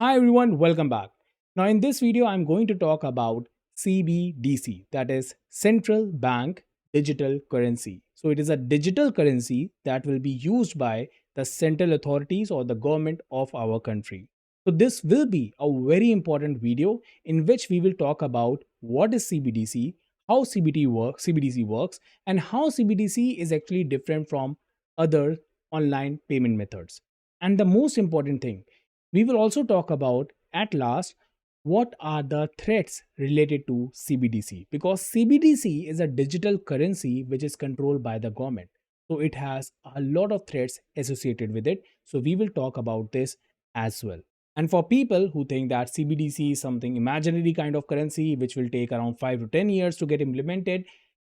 Hi everyone, welcome back. Now in this video I'm going to talk about CBDC, that is Central Bank Digital Currency. So it is a digital currency that will be used by the central authorities or the government of our country. So this will be a very important video in which we will talk about what is CBDC, how CBDC works, and how CBDC is actually different from other online payment methods. And the most important thing, we will also talk about at last what are the threats related to CBDC, because CBDC is a digital currency which is controlled by the government. So it has a lot of threats associated with it. So we will talk about this as well. And for people who think that CBDC is something imaginary kind of currency which will take around 5 to 10 years to get implemented,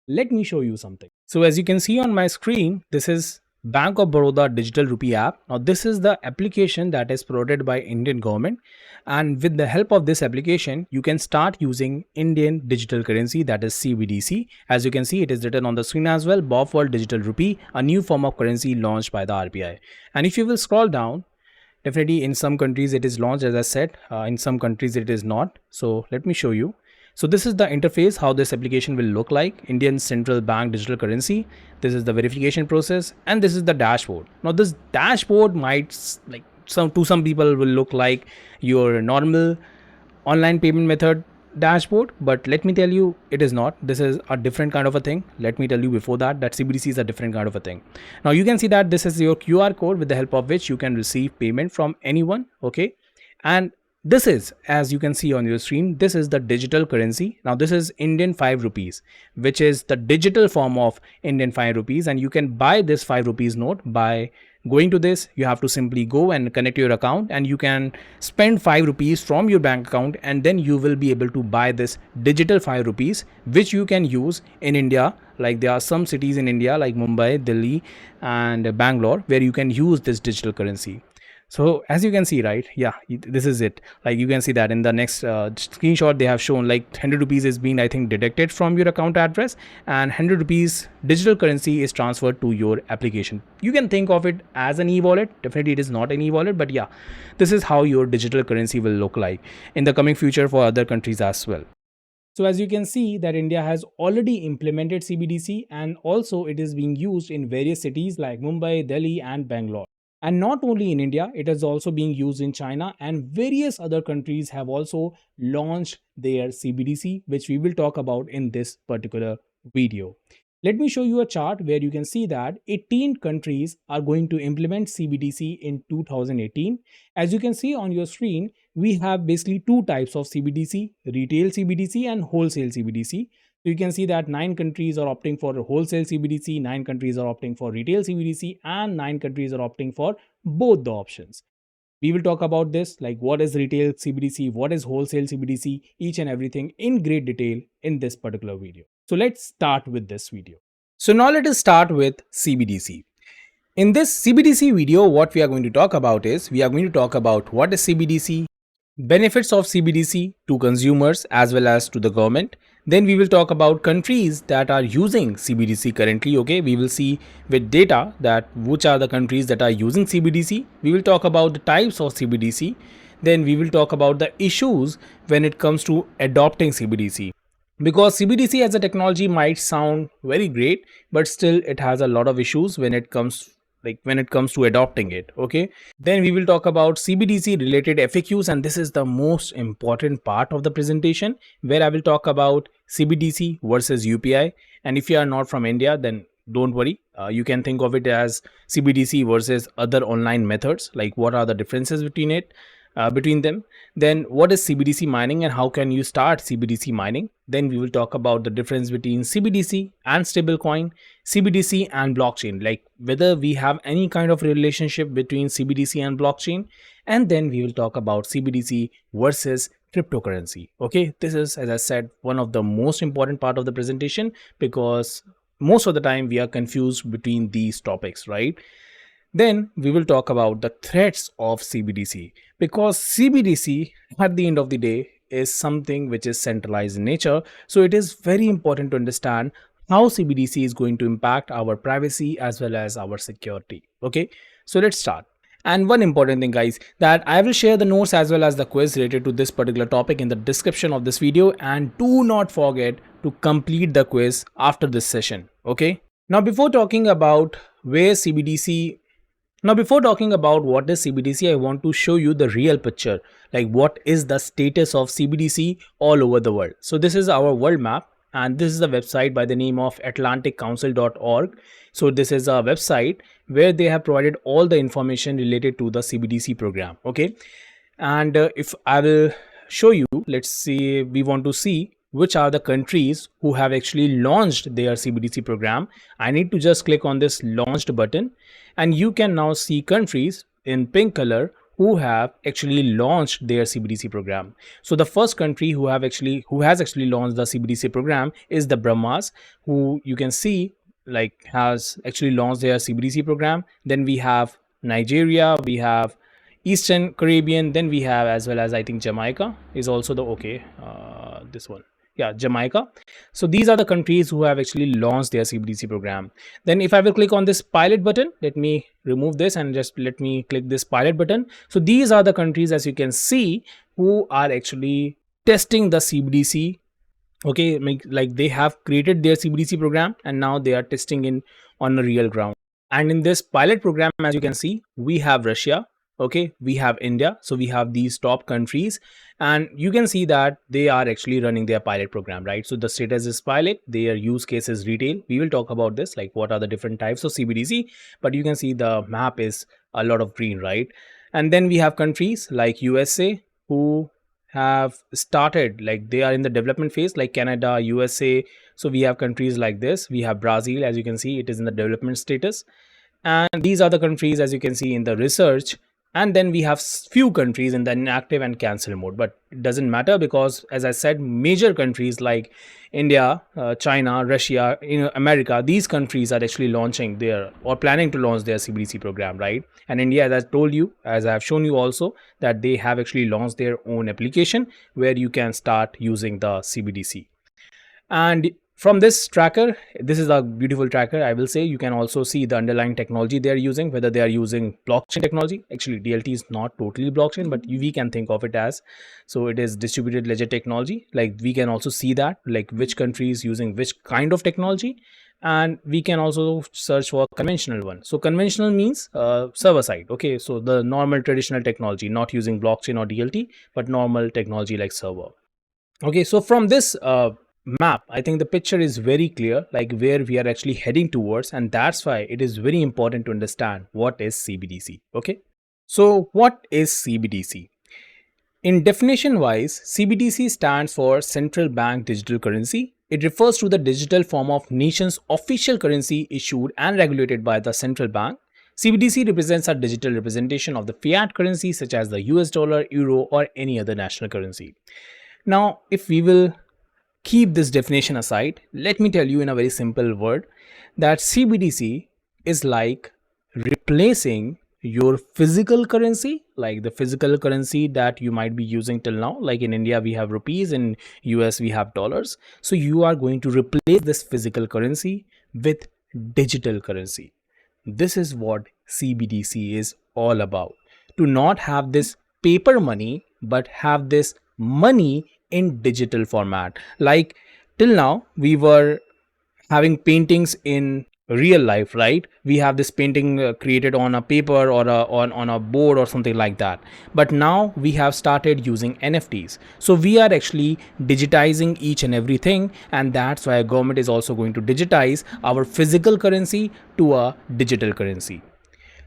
let me show you something. So as you can see on my screen, this is Bank of Baroda Digital Rupee app. Now this is the application that is provided by Indian government, and with the help of this application you can start using Indian digital currency, that is CBDC. As you can see, it is written on the screen as well, BOF World Digital Rupee, a new form of currency launched by the RBI. And if you will scroll down, definitely in some countries it is launched, as I said, in some countries it is not. So let me show you. So this is the interface, how this application will look like. Indian Central Bank Digital Currency. This is the verification process, and this is the dashboard. Now this dashboard might like some people will look like your normal online payment method dashboard, but let me tell you, it is not. This is a different kind of a thing. Let me tell you before that CBDC is a different kind of a thing. Now you can see that this is your QR code with the help of which you can receive payment from anyone. Okay, and this is, as you can see on your screen, this is the digital currency. Now this is Indian 5 rupees, which is the digital form of Indian 5 rupees, and you can buy this 5 rupees note by going to this. You have to simply go and connect your account, and you can spend 5 rupees from your bank account, and then you will be able to buy this digital 5 rupees, which you can use in India. Like there are some cities in India like Mumbai, Delhi and Bangalore where you can use this digital currency. So as you can see, right, yeah, this is it. Like you can see that in the next screenshot they have shown like 100 rupees is being, I think, deducted from your account address, and 100 rupees digital currency is transferred to your application. You can think of it as an e-wallet. Definitely it is not an e-wallet, but yeah, this is how your digital currency will look like in the coming future for other countries as well. So as you can see that India has already implemented CBDC, and also it is being used in various cities like Mumbai, Delhi and Bangalore. And not only in India, it is also being used in China, and various other countries have also launched their CBDC, which we will talk about in this particular video. Let me show you a chart where you can see that 18 countries are going to implement CBDC in 2018. As you can see on your screen, we have basically two types of CBDC, retail CBDC and wholesale CBDC. So you can see that 9 countries are opting for wholesale CBDC, 9 countries are opting for retail CBDC, and 9 countries are opting for both the options. We will talk about this, like what is retail CBDC, what is wholesale CBDC, each and everything in great detail in this particular video. So let's start with this video. So now let us start with CBDC. In this CBDC video, what we are going to talk about is, we are going to talk about what is CBDC, benefits of CBDC to consumers as well as to the government. Then we will talk about countries that are using CBDC currently. Okay, we will see with data that which are the countries that are using CBDC. We will talk about the types of CBDC. Then we will talk about the issues when it comes to adopting CBDC, because CBDC as a technology might sound very great, but still it has a lot of issues when it comes to adopting it. Okay, then we will talk about CBDC related FAQs, and this is the most important part of the presentation, where I will talk about CBDC versus UPI. And if you are not from India, then don't worry, you can think of it as CBDC versus other online methods, like what are the differences between them. Then what is CBDC mining and how can you start CBDC mining. Then we will talk about the difference between CBDC and stablecoin, CBDC and blockchain, like whether we have any kind of relationship between CBDC and blockchain. And then we will talk about CBDC versus cryptocurrency. Okay, this is, as I said, one of the most important part of the presentation, because most of the time we are confused between these topics, right? Then we will talk about the threats of CBDC, because CBDC at the end of the day is something which is centralized in nature. So it is very important to understand how CBDC is going to impact our privacy as well as our security. Okay, so let's start. And one important thing, guys, that I will share the notes as well as the quiz related to this particular topic in the description of this video. And do not forget to complete the quiz after this session. Okay. Now, before talking about where CBDC Now, before talking about what is CBDC, I want to show you the real picture, like what is the status of CBDC all over the world. So this is our world map, and this is a website by the name of atlanticcouncil.org. So this is a website where they have provided all the information related to the CBDC program. Okay. And if I will show you, let's see, we want to see which are the countries who have actually launched their CBDC program. I need to just click on this launched button, and you can now see countries in pink color who have actually launched their CBDC program. So the first country who has actually launched the CBDC program is the Brahmas, who you can see like has actually launched their CBDC program. Then we have Nigeria, we have Eastern Caribbean, then we have as well as I think Jamaica is also the this one. Yeah, Jamaica. So these are the countries who have actually launched their CBDC program. Then if I will click on this pilot button, let me remove this and just let me click this pilot button. So these are the countries, as you can see, who are actually testing the CBDC. Okay, like they have created their CBDC program and now they are testing in on the real ground. And in this pilot program, as you can see, we have Russia. Okay, we have India. So we have these top countries, and you can see that they are actually running their pilot program, right? So the status is pilot, their use case is retail. We will talk about this, like what are the different types of CBDC, but you can see the map is a lot of green, right? And then we have countries like USA who have started, like they are in the development phase, like Canada, USA. So we have countries like this. We have Brazil, as you can see, it is in the development status. And these are the countries, as you can see, in the research. And then we have few countries in the inactive and cancel mode, but it doesn't matter because, as I said, major countries like India, China, Russia, America, these countries are actually launching their or planning to launch their CBDC program, right? And India, as I told you, as I have shown you also, that they have actually launched their own application where you can start using the CBDC. And from this tracker, this is a beautiful tracker, I will say. You can also see the underlying technology they are using, whether they are using blockchain technology. Actually, DLT is not totally blockchain, but we can think of it as, so it is distributed ledger technology. Like we can also see that, like which country is using which kind of technology. And we can also search for conventional one. So conventional means server side. Okay, so the normal traditional technology, not using blockchain or DLT, but normal technology like server. Okay, so from this map, I think the picture is very clear, like where we are actually heading towards, and that's why it is very important to understand what is CBDC. Okay, so what is CBDC? In definition wise, CBDC stands for Central Bank Digital Currency. It refers to the digital form of nation's official currency issued and regulated by the central bank. CBDC represents a digital representation of the fiat currency such as the US dollar, euro, or any other national currency. Now, if we will keep this definition aside, let me tell you in a very simple word that CBDC is like replacing your physical currency, like the physical currency that you might be using till now. Like in India, we have rupees, in US, we have dollars. So you are going to replace this physical currency with digital currency. This is what CBDC is all about. To not have this paper money, but have this money in digital format. Like till now we were having paintings in real life, right? We have this painting created on a paper or on a board or something like that, but now we have started using NFTs. So we are actually digitizing each and everything, and that's why government is also going to digitize our physical currency to a digital currency.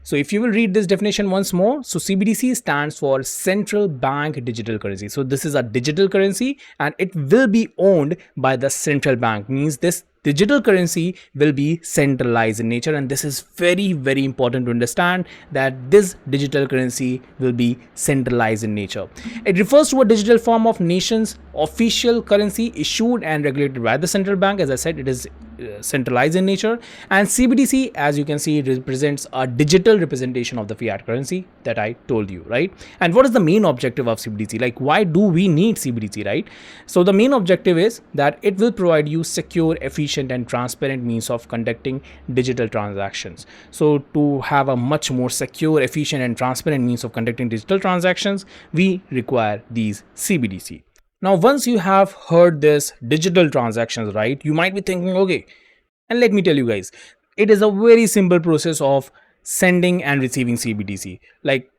So if you will read this definition once more, so CBDC stands for Central Bank Digital Currency. So this is a digital currency and it will be owned by the central bank. Means this digital currency will be centralized in nature, and this is very, very important to understand that this digital currency will be centralized in nature. It refers to a digital form of nation's official currency issued and regulated by the central bank. As I said, it is centralized in nature, and CBDC, as you can see, represents a digital representation of the fiat currency that I told you, right? And what is the main objective of CBDC? Like, why do we need CBDC, right? So the main objective is that it will provide you secure, efficient efficient and transparent means of conducting digital transactions. So to have a much more secure, efficient and transparent means of conducting digital transactions, we require these CBDC. Now, once you have heard this digital transactions, right, you might be thinking, okay, and let me tell you guys, it is a very simple process of sending and receiving CBDC. Like,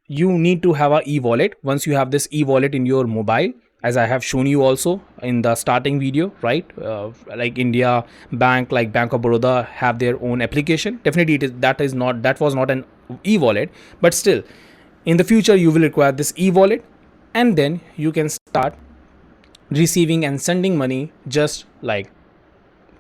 you need to have a e-wallet. Once you have this e-wallet in your mobile, as I have shown you also in the starting video, right, like India Bank, like Bank of Baroda have their own application. Definitely that was not an e-wallet, but still in the future you will require this e-wallet, and then you can start receiving and sending money just like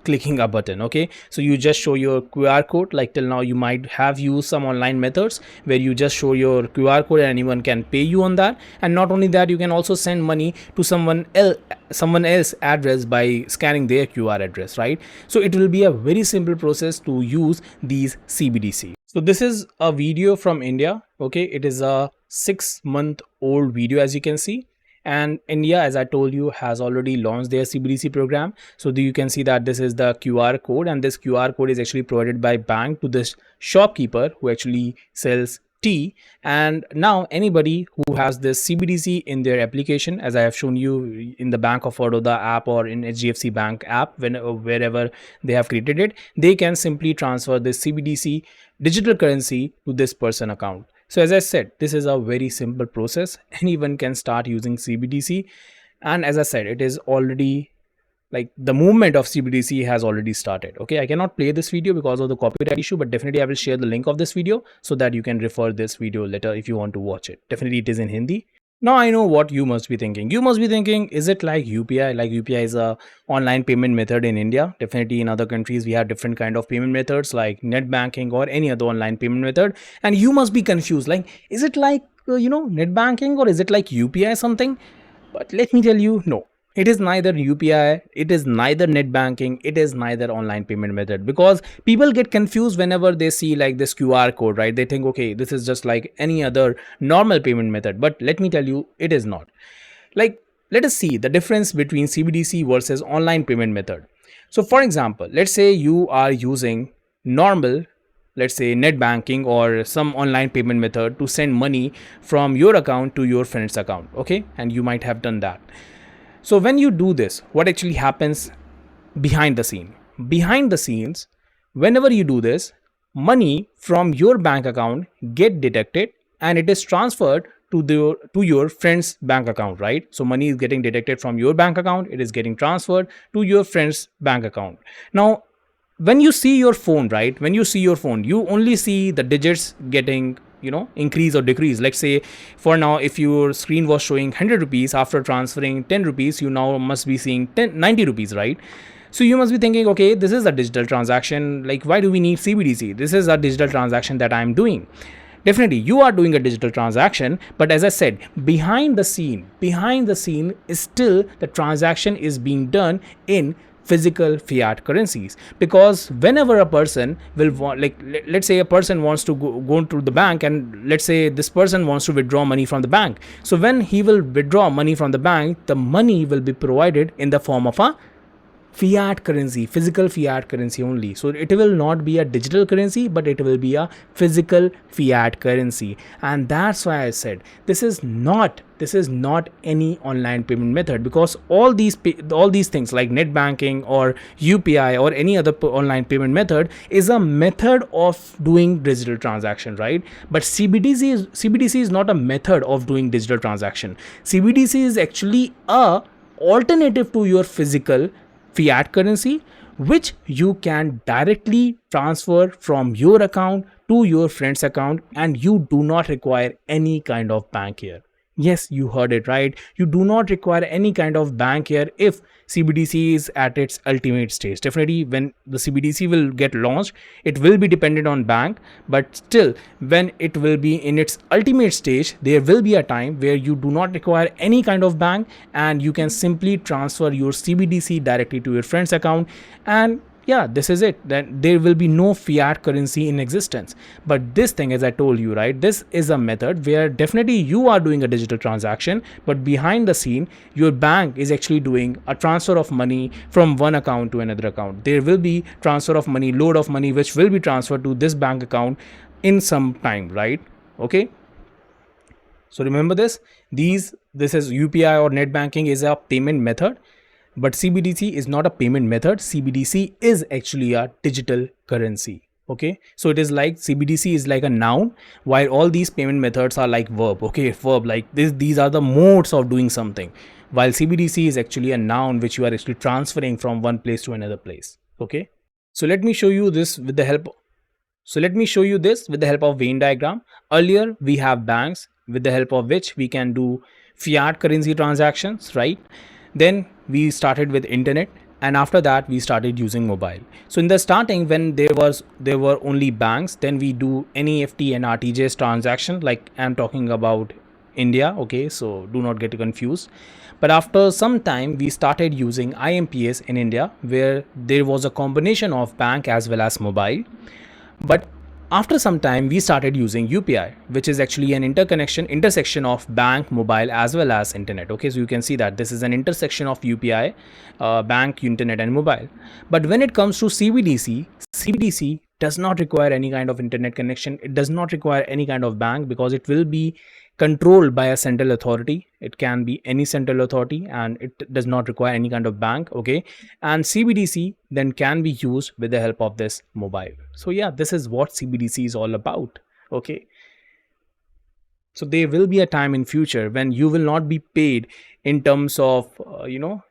clicking a button. Okay, so you just show your QR code. Like till now you might have used some online methods where you just show your QR code and anyone can pay you on that. And not only that, you can also send money to someone else address by scanning their QR address, right? So it will be a very simple process to use these CBDC. So this is a video from India. Okay, it is a 6-month old video, as you can see. And India, as I told you, has already launched their CBDC program. So you can see that this is the QR code, and this QR code is actually provided by bank to this shopkeeper who actually sells tea. And now anybody who has this CBDC in their application, as I have shown you in the Bank of Baroda app or in HDFC Bank app, wherever they have created it, they can simply transfer this CBDC digital currency to this person account. So as I said, this is a very simple process. Anyone can start using CBDC. And as I said, it is already like the movement of CBDC has already started. Okay, I cannot play this video because of the copyright issue, but definitely I will share the link of this video so that you can refer this video later if you want to watch it. Definitely it is in Hindi. Now I know what you must be thinking. You must be thinking, is it like UPI? Like UPI is a online payment method in India. Definitely in other countries we have different kind of payment methods like net banking or any other online payment method. And you must be confused. Like, is it like net banking, or is it like UPI something? But let me tell you, no. It is neither UPI, it is neither net banking, it is neither online payment method, because people get confused whenever they see like this QR code, right? They think, okay, this is just like any other normal payment method. But let me tell you, it is not. Like, let us see the difference between CBDC versus online payment method. So for example, let's say you are using normal, let's say net banking or some online payment method to send money from your account to your friend's account. Okay, and you might have done that. So when you do this, what actually happens behind the scene? Behind the scenes, whenever you do this, money from your bank account get detected and it is transferred to your friend's bank account, right? So money is getting detected from your bank account, it is getting transferred to your friend's bank account. Now, when you see your phone, right? When you see your phone, you only see the digits getting increase or decrease. Let's say for now, if your screen was showing 100 rupees, after transferring 10 rupees, you now must be seeing 90 rupees, right? So you must be thinking, okay, this is a digital transaction. Like, why do we need CBDC? This is a digital transaction that I'm doing. Definitely you are doing a digital transaction, but as I said, behind the scene is still the transaction is being done in physical fiat currencies. Because whenever a person will want, like let's say a person wants to go to the bank, and let's say this person wants to withdraw money from the bank. So when he will withdraw money from the bank, the money will be provided in the form of a fiat currency, physical fiat currency only. So it will not be a digital currency, but it will be a physical fiat currency. And that's why I said this is not any online payment method, because all these things like net banking or UPI or any other online payment method is a method of doing digital transaction, right? But CBDC is not a method of doing digital transaction. CBDC is actually a alternative to your physical fiat currency, which you can directly transfer from your account to your friend's account, and you do not require any kind of bank here. Yes, you heard it right. You do not require any kind of bank here if CBDC is at its ultimate stage. Definitely when the CBDC will get launched, it will be dependent on bank, but still when it will be in its ultimate stage, there will be a time where you do not require any kind of bank and you can simply transfer your CBDC directly to your friend's account. And yeah, this is it. Then there will be no fiat currency in existence. But this thing, as I told you, right, this is a method where definitely you are doing a digital transaction, but behind the scene, your bank is actually doing a transfer of money from one account to another account. There will be transfer of money, load of money, which will be transferred to this bank account in some time, right? Okay. So remember this. This is UPI or net banking is a payment method, but CBDC is not a payment method. CBDC is actually a digital currency. Okay, so it is like CBDC is like a noun, while all these payment methods are like verb. Okay, verb like this. These are the modes of doing something, while CBDC is actually a noun which you are actually transferring from one place to another place. Okay, so let me show you this with the help of Venn diagram. Earlier, we have banks with the help of which we can do fiat currency transactions, right? Then we started with internet, and after that we started using mobile. So in the starting, when there were only banks, then we do NEFT and RTGS transaction. Like I'm talking about India, okay? So do not get confused. But after some time, we started using IMPS in India, where there was a combination of bank as well as mobile. But after some time, we started using UPI, which is actually an intersection of bank, mobile, as well as internet. Okay, so you can see that this is an intersection of UPI, bank, internet, and mobile. But when it comes to CBDC does not require any kind of internet connection. It does not require any kind of bank, because it will be controlled by a central authority. It can be any central authority, and it does not require any kind of bank. Okay, and CBDC then can be used with the help of this mobile. So yeah, this is what CBDC is all about. Okay, so there will be a time in future when you will not be paid in terms of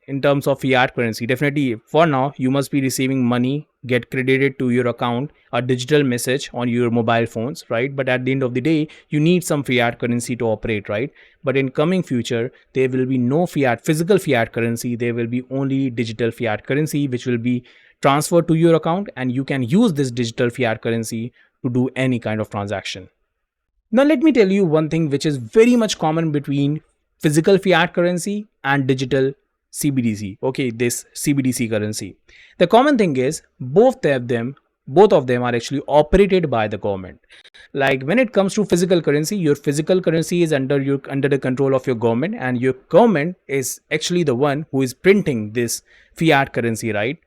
in terms of fiat currency. Definitely for now you must be receiving money get credited to your account, a digital message on your mobile phones, right? But at the end of the day, you need some fiat currency to operate, right? But in coming future, there will be no physical fiat currency. There will be only digital fiat currency, which will be transferred to your account, and you can use this digital fiat currency to do any kind of transaction. Now, let me tell you one thing which is very much common between physical fiat currency and digital CBDC. Okay, this CBDC currency. The common thing is both of them are actually operated by the government. Like when it comes to physical currency, your physical currency is under the control of your government, and your government is actually the one who is printing this fiat currency, right?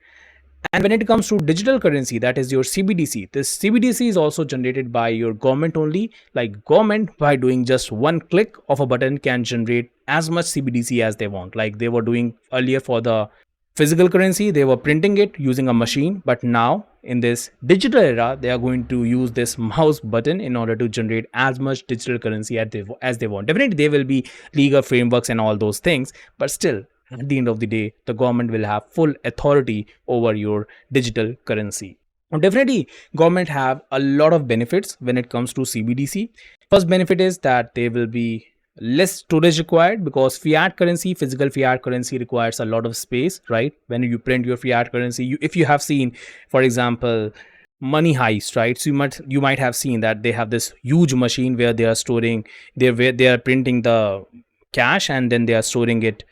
And when it comes to digital currency, that is your CBDC, this CBDC is also generated by your government only. Like government, by doing just one click of a button, can generate as much CBDC as they want. Like they were doing earlier for the physical currency, they were printing it using a machine. But now in this digital era, they are going to use this mouse button in order to generate as much digital currency as they want. Definitely there will be legal frameworks and all those things, but still, at the end of the day, the government will have full authority over your digital currency. Now, definitely, government have a lot of benefits when it comes to CBDC. First benefit is that there will be less storage required, because physical fiat currency requires a lot of space, right? When you print your fiat currency, if you have seen, for example, money heist, right? So you might have seen that they have this huge machine where they are storing, where they are printing the cash, and then they are storing it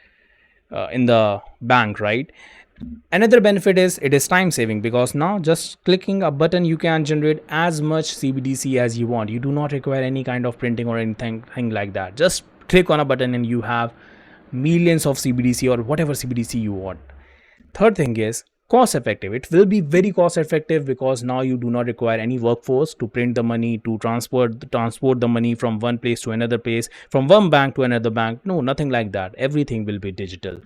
in the bank, right? Another benefit is it is time saving, because now just clicking a button you can generate as much CBDC as you want. You do not require any kind of printing or anything like that. Just click on a button and you have millions of CBDC or whatever CBDC you want. Third thing is cost effective. It will be very cost effective, because now you do not require any workforce to print the money, to transport the money from one place to another place, from one bank to another bank. No, nothing like that. Everything will be digital.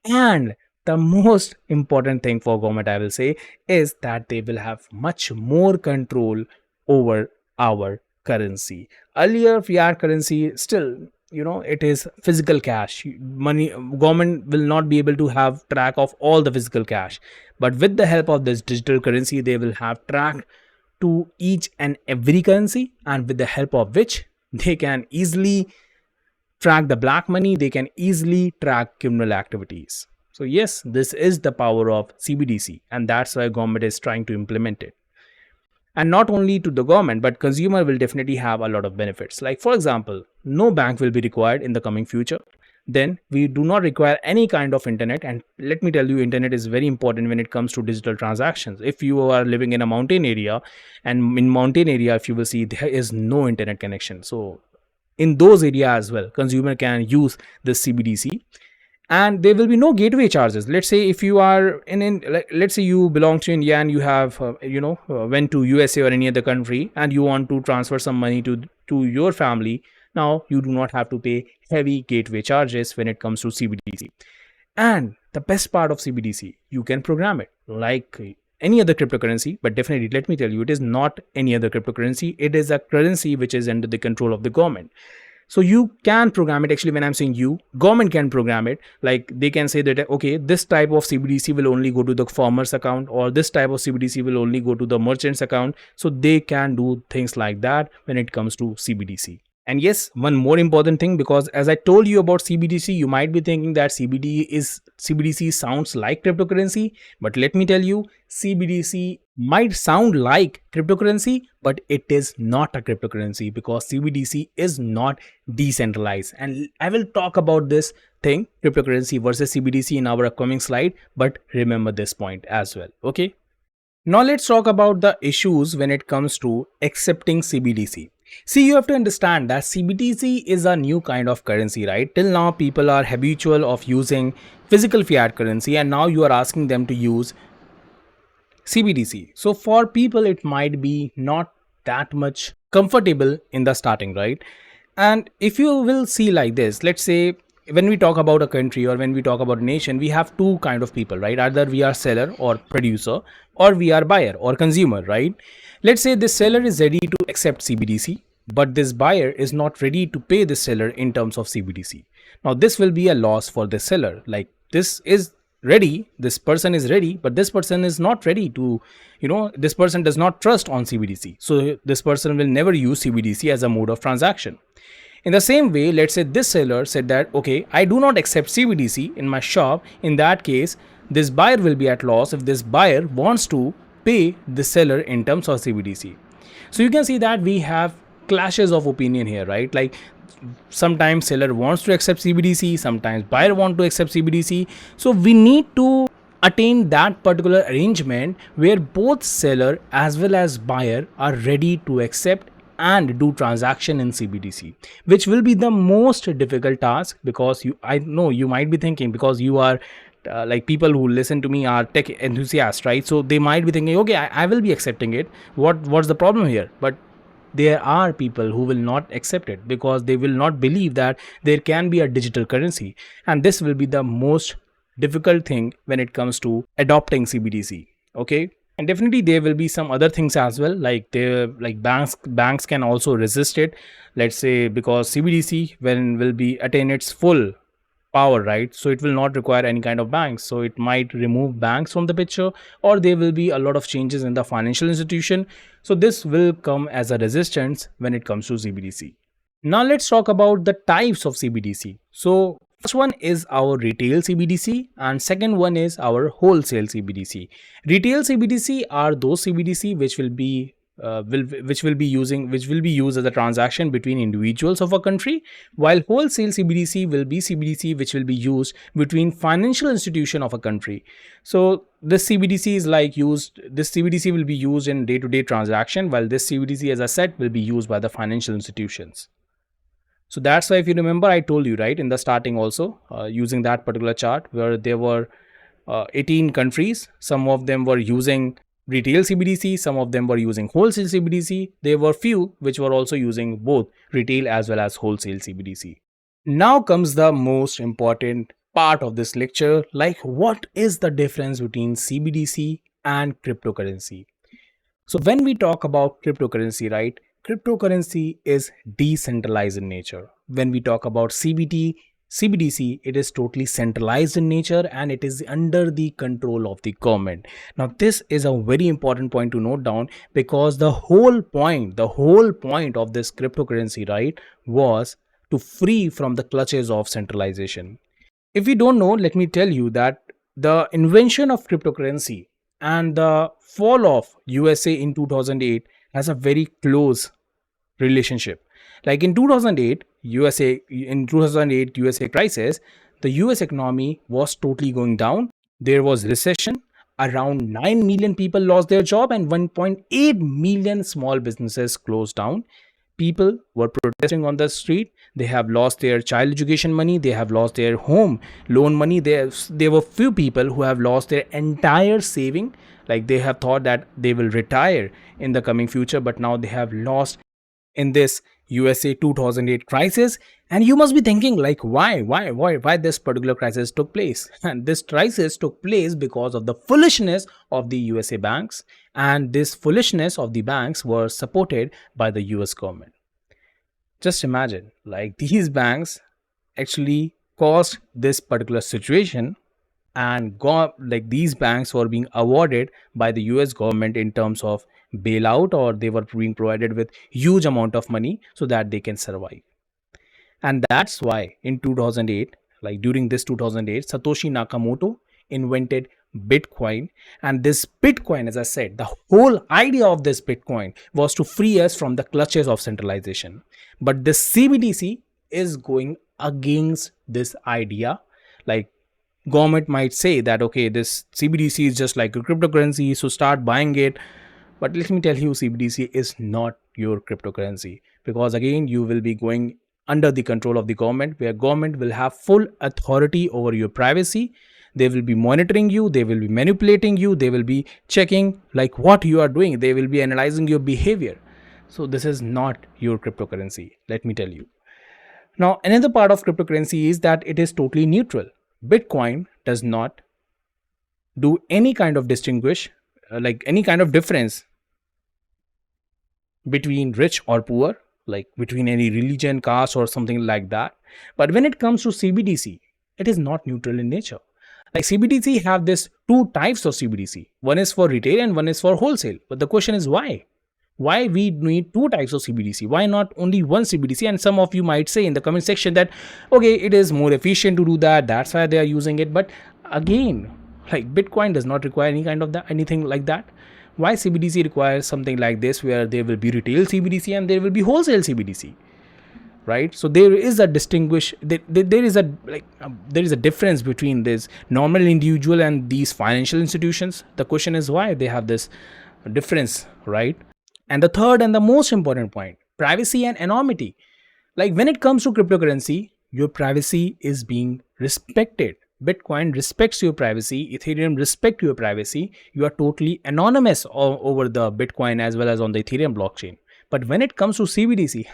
And the most important thing for government, I will say, is that they will have much more control over our currency. Earlier, fiat currency still, it is physical cash. Money, government will not be able to have track of all the physical cash. But with the help of this digital currency, they will have track to each and every currency, and with the help of which they can easily track the black money, they can easily track criminal activities. So yes, this is the power of CBDC, and that's why government is trying to implement it. And not only to the government, but consumer will definitely have a lot of benefits. Like for example, no bank will be required in the coming future. then we do not require any kind of internet. And let me tell you, internet is very important when it comes to digital transactions. If you are living in a mountain area, and in mountain area, if you will see, there is no internet connection. So in those areas as well, consumer can use this CBDC, and there will be no gateway charges. Let's say if you are let's say you belong to India, and you have went to USA or any other country, and you want to transfer some money to your family. Now you do not have to pay heavy gateway charges when it comes to CBDC. And the best part of CBDC, you can program it like any other cryptocurrency. But definitely, let me tell you, it is not any other cryptocurrency. It is a currency which is under the control of the government. So you can program it. Actually, when I'm saying you, government can program it. Like they can say that, okay, this type of CBDC will only go to the farmer's account, or this type of CBDC will only go to the merchant's account. So they can do things like that when it comes to CBDC. And yes, one more important thing, because as I told you about CBDC, you might be thinking that CBDC sounds like cryptocurrency. But let me tell you, CBDC might sound like cryptocurrency, but it is not a cryptocurrency, because CBDC is not decentralized. And I will talk about this thing, cryptocurrency versus CBDC, in our upcoming slide. But remember this point as well. Okay. Now let's talk about the issues when it comes to accepting CBDC. See, you have to understand that CBDC is a new kind of currency, right? Till now, people are habitual of using physical fiat currency, and now you are asking them to use CBDC. So for people, it might be not that much comfortable in the starting, right? And if you will see like this, let's say when we talk about a country or when we talk about a nation, we have two kind of people, right? Either we are seller or producer, or we are buyer or consumer, right? Let's say this seller is ready to accept CBDC, but this buyer is not ready to pay the seller in terms of CBDC. Now this will be a loss for the seller. Like this person is ready, but this person is not ready to, this person does not trust on CBDC. So this person will never use CBDC as a mode of transaction. In the same way, let's say this seller said that, okay, I do not accept CBDC in my shop. In that case, this buyer will be at loss if this buyer wants to pay the seller in terms of CBDC. So you can see that we have clashes of opinion here, right? Like sometimes seller wants to accept CBDC, sometimes buyer want to accept CBDC. So we need to attain that particular arrangement where both seller as well as buyer are ready to accept and do transaction in CBDC, which will be the most difficult task. Because I know you might be thinking, because you are like people who listen to me are tech enthusiasts, right? So they might be thinking, okay, I will be accepting it. What's the problem here? But there are people who will not accept it, because they will not believe that there can be a digital currency, and this will be the most difficult thing when it comes to adopting CBDC. Okay. And definitely there will be some other things as well, like banks can also resist it. Let's say because CBDC when will be attain its full power, right? So it will not require any kind of banks. So it might remove banks from the picture, or there will be a lot of changes in the financial institution. So this will come as a resistance when it comes to CBDC. Now let's talk about the types of CBDC. So first one is our retail CBDC, and second one is our wholesale CBDC. Retail CBDC are those CBDC which will be used as a transaction between individuals of a country, while wholesale CBDC will be CBDC which will be used between financial institution of a country. So this CBDC will be used in day-to-day transaction, while this CBDC, as I said, will be used by the financial institutions. So that's why, if you remember, I told you, right, in the starting also, using that particular chart where there were 18 countries. Some of them were using retail CBDC, some of them were using wholesale CBDC. There were few which were also using both retail as well as wholesale CBDC. Now comes the most important part of this lecture, like what is the difference between CBDC and cryptocurrency? So when we talk about cryptocurrency, right, cryptocurrency is decentralized in nature. When we talk about CBDC, it is totally centralized in nature, and it is under the control of the government. Now, this is a very important point to note down, because the whole point of this cryptocurrency, right, was to free from the clutches of centralization. If you don't know, let me tell you that the invention of cryptocurrency and the fall of USA in 2008 has a very close relationship. Like in 2008 USA crisis, the US economy was totally going down. There was recession. Around 9 million people lost their job and 1.8 million small businesses closed down. People were protesting on the street. They have lost their child education money, they have lost their home loan money. There were few people who have lost their entire saving. Like they have thought that they will retire in the coming future, but now they have lost in this USA 2008 crisis. And you must be thinking like, why this particular crisis took place? And this crisis took place because of the foolishness of the USA banks, and this foolishness of the banks were supported by the US government. Just imagine, like these banks actually caused this particular situation, and like these banks were being awarded by the US government in terms of bailout, or they were being provided with huge amount of money so that they can survive. And that's why in 2008, like during this 2008, Satoshi Nakamoto invented Bitcoin. And this Bitcoin, as I said, the whole idea of this Bitcoin was to free us from the clutches of centralization. But this CBDC is going against this idea. Like government might say that, okay, this CBDC is just like a cryptocurrency, so start buying it. But let me tell you, CBDC is not your cryptocurrency, because again, you will be going under the control of the government, where government will have full authority over your privacy. They will be monitoring you, they will be manipulating you, they will be checking like what you are doing, they will be analyzing your behavior. So this is not your cryptocurrency, let me tell you. Now, another part of cryptocurrency is that it is totally neutral. Bitcoin does not do any kind of distinguish, like any kind of difference between rich or poor, like between any religion, caste, or something like that. But when it comes to CBDC, it is not neutral in nature. Like CBDC have this two types of CBDC. One is for retail and one is for wholesale. But the question is why? Why we need two types of CBDC? Why not only one CBDC? And some of you might say in the comment section that, okay, it is more efficient to do that, that's why they are using it. But again, like Bitcoin does not require any kind of that, anything like that. Why CBDC requires something like this, where there will be retail CBDC and there will be wholesale CBDC, right? So there is a there is a there is a difference between this normal individual and these financial institutions. The question is why they have this difference, right? And the third and the most important point, privacy and anonymity. Like when it comes to cryptocurrency, your privacy is being respected. Bitcoin respects your privacy, Ethereum respect your privacy. You are totally anonymous over the Bitcoin as well as on the Ethereum blockchain. But when it comes to CBDC,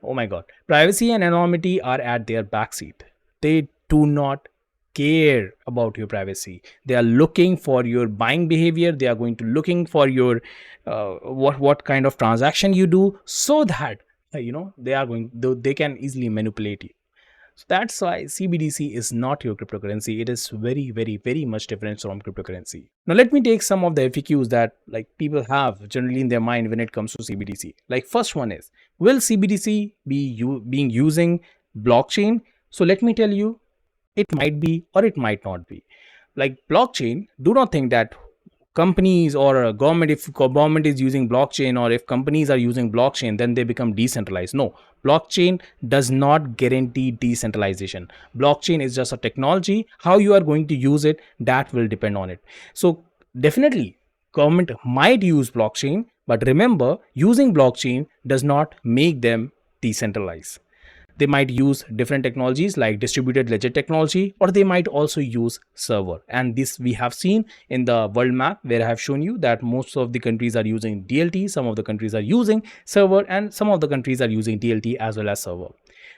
oh my god, privacy and anonymity are at their backseat. They do not care about your privacy. They are looking for your buying behavior. They are going to looking for your what kind of transaction you do, so that they are going, they can easily manipulate you. So that's why CBDC is not your cryptocurrency. It is very, very, very much different from cryptocurrency. Now, let me take some of the FAQs that like people have generally in their mind when it comes to CBDC. Like first one is, will CBDC be being using blockchain? So let me tell you, it might be or it might not be. Like blockchain, do not think that companies or a government, if government is using blockchain or if companies are using blockchain, then they become decentralized. No, blockchain does not guarantee decentralization. Blockchain is just a technology. How you are going to use it, that will depend on it. So definitely government might use blockchain, but remember, using blockchain does not make them decentralized. They might use different technologies like distributed ledger technology, or they might also use server. And this we have seen in the world map, where I have shown you that most of the countries are using DLT, some of the countries are using server, and some of the countries are using DLT as well as server.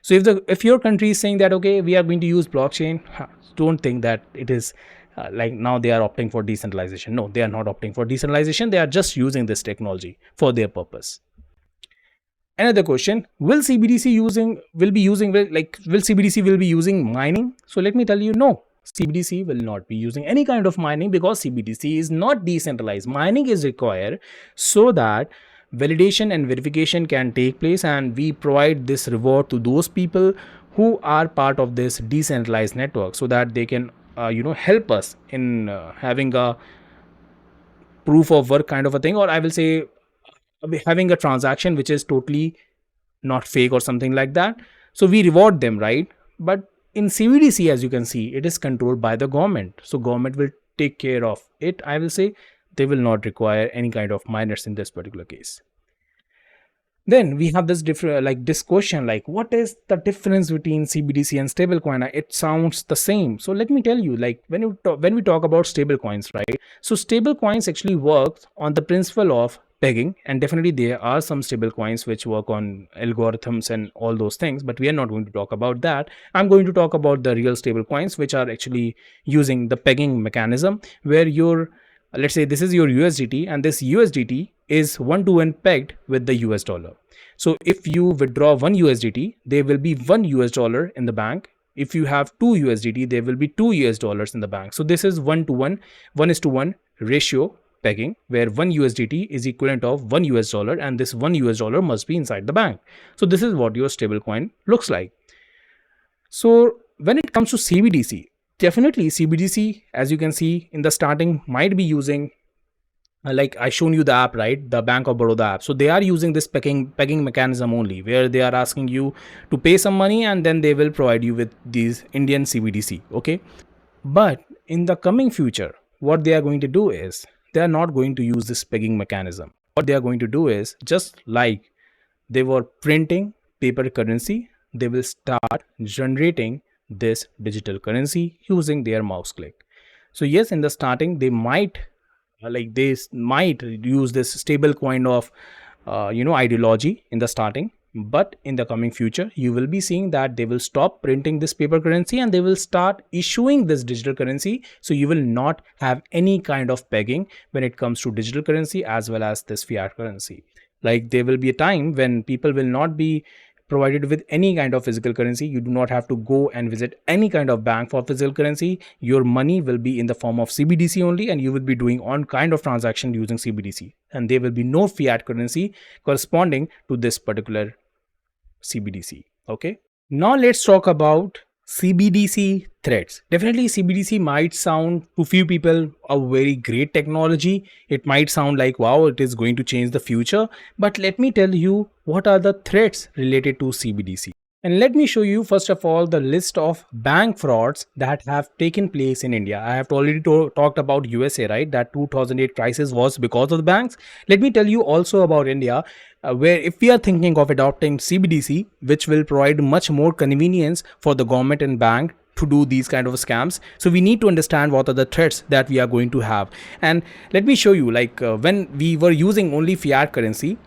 So if your country is saying that, okay, we are going to use blockchain, don't think that it is like now they are opting for decentralization. No, they are not opting for decentralization. They are just using this technology for their purpose. Another question, will CBDC will CBDC will be using mining? So let me tell you, no, CBDC will not be using any kind of mining, because CBDC is not decentralized. Mining is required so that validation and verification can take place, and we provide this reward to those people who are part of this decentralized network, so that they can help us in having a proof of work kind of a thing, or I will say having a transaction which is totally not fake or something like that. So we reward them, right? But in CBDC, as you can see, it is controlled by the government. So government will take care of it, I will say. They will not require any kind of miners in this particular case. Then we have this different, like this question, like what is the difference between CBDC and stablecoin? It sounds the same. So let me tell you, like when we talk about stablecoins, right? So stablecoins actually work on the principle of pegging, and definitely there are some stablecoins which work on algorithms and all those things, but we are not going to talk about that. I'm going to talk about the real stablecoins which are actually using the pegging mechanism, where your, let's say this is your USDT, and this USDT is one to one pegged with the US dollar. So if you withdraw one USDT, there will be one US dollar in the bank. If you have two USDT, there will be two US dollars in the bank. So this is 1 to 1, 1:1 ratio pegging, where one USDT is equivalent of one US dollar, and this one US dollar must be inside the bank. So this is what your stablecoin looks like. So when it comes to CBDC, definitely CBDC, as you can see in the starting, might be using, like I shown you the app, right? The Bank of Baroda app. So they are using this pegging mechanism only, where they are asking you to pay some money and then they will provide you with these Indian CBDC. Okay. But in the coming future, what they are going to do is they are not going to use this pegging mechanism. What they are going to do is, just like they were printing paper currency, they will start generating this digital currency using their mouse click. So yes, in the starting they might, might use this stable coin of ideology in the starting, but in the coming future you will be seeing that they will stop printing this paper currency and they will start issuing this digital currency. So you will not have any kind of pegging when it comes to digital currency as well as this fiat currency. Like there will be a time when people will not be provided with any kind of physical currency. You do not have to go and visit any kind of bank for physical currency. Your money will be in the form of CBDC only, and you will be doing all kind of transaction using CBDC, and there will be no fiat currency corresponding to this particular CBDC. Okay. Now let's talk about CBDC threats. Definitely CBDC might sound to few people a very great technology. It might sound like, wow, it is going to change the future. But let me tell you what are the threats related to CBDC. And let me show you first of all the list of bank frauds that have taken place in India. I have already talked about USA, right? That 2008 crisis was because of the banks. Let me tell you also about India, where if we are thinking of adopting CBDC, which will provide much more convenience for the government and bank to do these kind of scams, so we need to understand what are the threats that we are going to have. And let me show you, when we were using only fiat currency,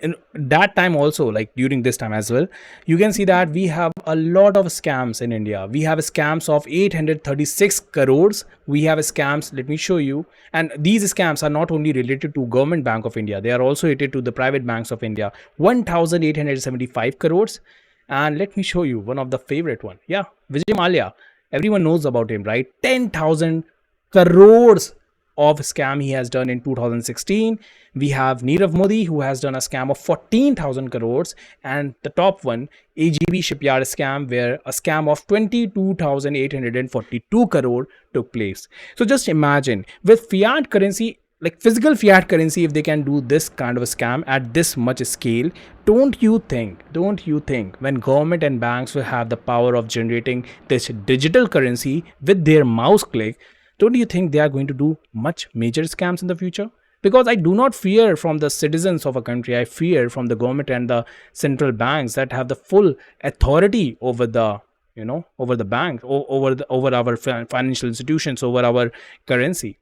in that time also, like during this time as well, you can see that we have a lot of scams in India. We have scams of 836 crores. We have scams, let me show you, and these scams are not only related to government bank of India, they are also related to the private banks of India. 1875 crores. And let me show you one of the favorite one. Yeah, Vijay Malia, everyone knows about him, right? 10,000 crores of scam he has done in 2016. We have Nirav Modi, who has done a scam of 14,000 crores, and the top one, AGB shipyard scam, where a scam of 22,842 crore took place. So just imagine, with fiat currency, like physical fiat currency, if they can do this kind of a scam at this much scale, don't you think when government and banks will have the power of generating this digital currency with their mouse click, don't you think they are going to do much major scams in the future? Because I do not fear from the citizens of a country, I fear from the government and the central banks that have the full authority over the, over the bank, over our financial institutions, over our currency.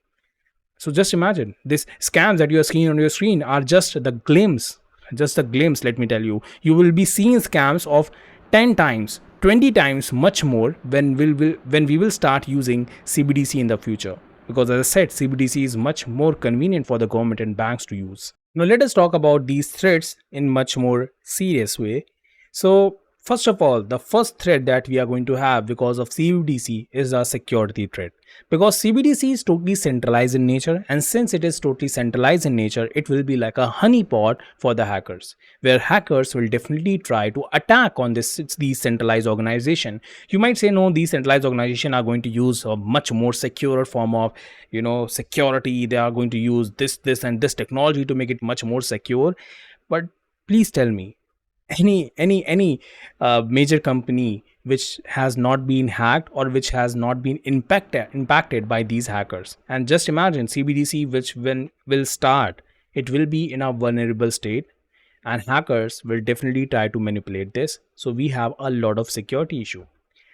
So just imagine, these scams that you are seeing on your screen are just the glimpse. Let me tell you. You will be seeing scams of 10 times, 20 times much more when we will start using CBDC in the future. Because as I said, CBDC is much more convenient for the government and banks to use. Now let us talk about these threats in much more serious way. So first of all, the first threat that we are going to have because of CBDC is a security threat. Because CBDC is totally centralized in nature, and since it is totally centralized in nature, it will be like a honeypot for the hackers, where hackers will definitely try to attack on these centralized organization. You might say, no, these centralized organization are going to use a much more secure form of, security. They are going to use this and this technology to make it much more secure. But please tell me, any major company which has not been hacked or which has not been impacted by these hackers. And just imagine CBDC, which when will start, it will be in a vulnerable state, and hackers will definitely try to manipulate this, so we have a lot of security issue.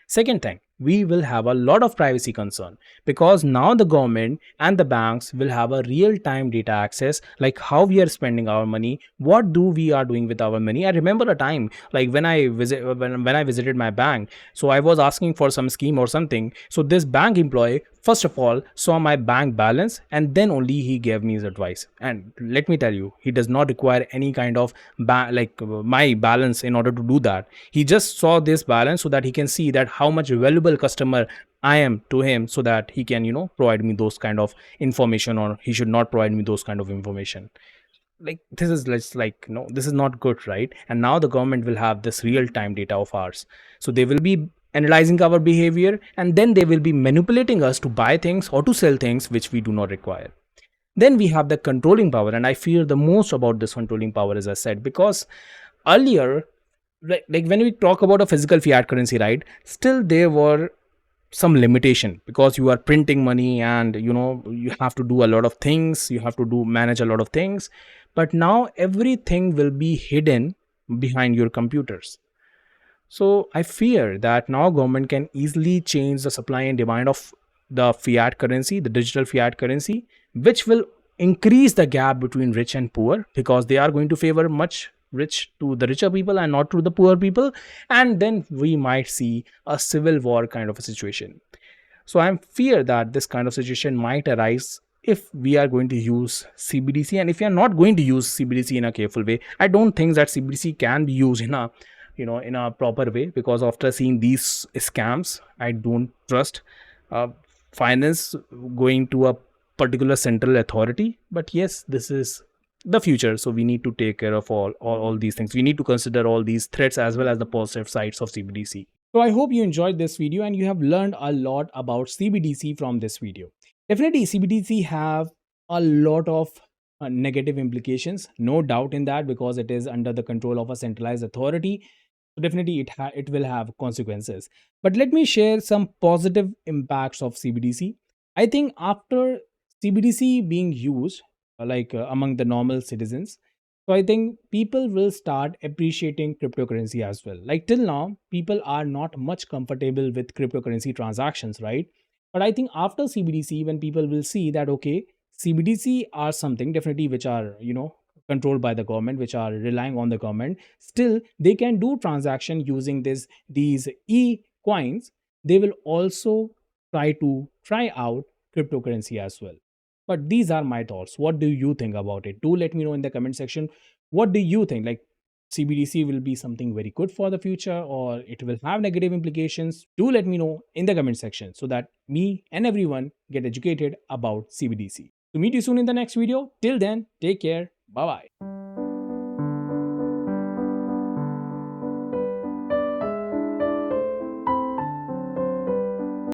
Second thing, we will have a lot of privacy concern, because now the government and the banks will have a real time data access, like how we are spending our money, what do we are doing with our money. I remember a time like when I visited my bank, so I was asking for some scheme or something. So this bank employee first of all saw my bank balance, and then only he gave me his advice. And let me tell you, he does not require any kind of my balance in order to do that. He just saw this balance so that he can see that how much valuable customer I am to him, so that he can provide me those kind of information, or he should not provide me those kind of information. Like this is just like, no, this is not good, right? And now the government will have this real time data of ours, so they will be analyzing our behavior, and then they will be manipulating us to buy things or to sell things which we do not require. Then we have the controlling power, and I fear the most about this controlling power, as I said, because earlier, like when we talk about a physical fiat currency, right, still there were some limitation, because you are printing money and you have to do a lot of things, you have to do manage a lot of things. But now everything will be hidden behind your computers. So I fear that now government can easily change the supply and demand of the fiat currency, the digital fiat currency, which will increase the gap between rich and poor, because they are going to favor much rich to the richer people and not to the poor people. And then we might see a civil war kind of a situation. So I'm fear that this kind of situation might arise if we are going to use CBDC. And if we are not going to use CBDC in a careful way, I don't think that CBDC can be used in a in a proper way, because after seeing these scams, I don't trust uh, finance going to a particular central authority. But yes, this is the future, so we need to take care of all these things. We need to consider all these threats as well as the positive sides of CBDC. So I hope you enjoyed this video and you have learned a lot about CBDC from this video. Definitely CBDC have a lot of negative implications, no doubt in that, because it is under the control of a centralized authority. So definitely it will have consequences. But let me share some positive impacts of CBDC. I think after CBDC being used among the normal citizens, so I think people will start appreciating cryptocurrency as well. Like till now, people are not much comfortable with cryptocurrency transactions, right? But I think after CBDC, when people will see that okay, CBDC are something definitely which are controlled by the government, which are relying on the government, still they can do transaction using these e-coins. They will also try out cryptocurrency as well. But these are my thoughts. What do you think about it? Do let me know in the comment section. What do you think? Like CBDC will be something very good for the future, or it will have negative implications? Do let me know in the comment section, so that me and everyone get educated about CBDC. To meet you soon in the next video. Till then, take care. Bye bye.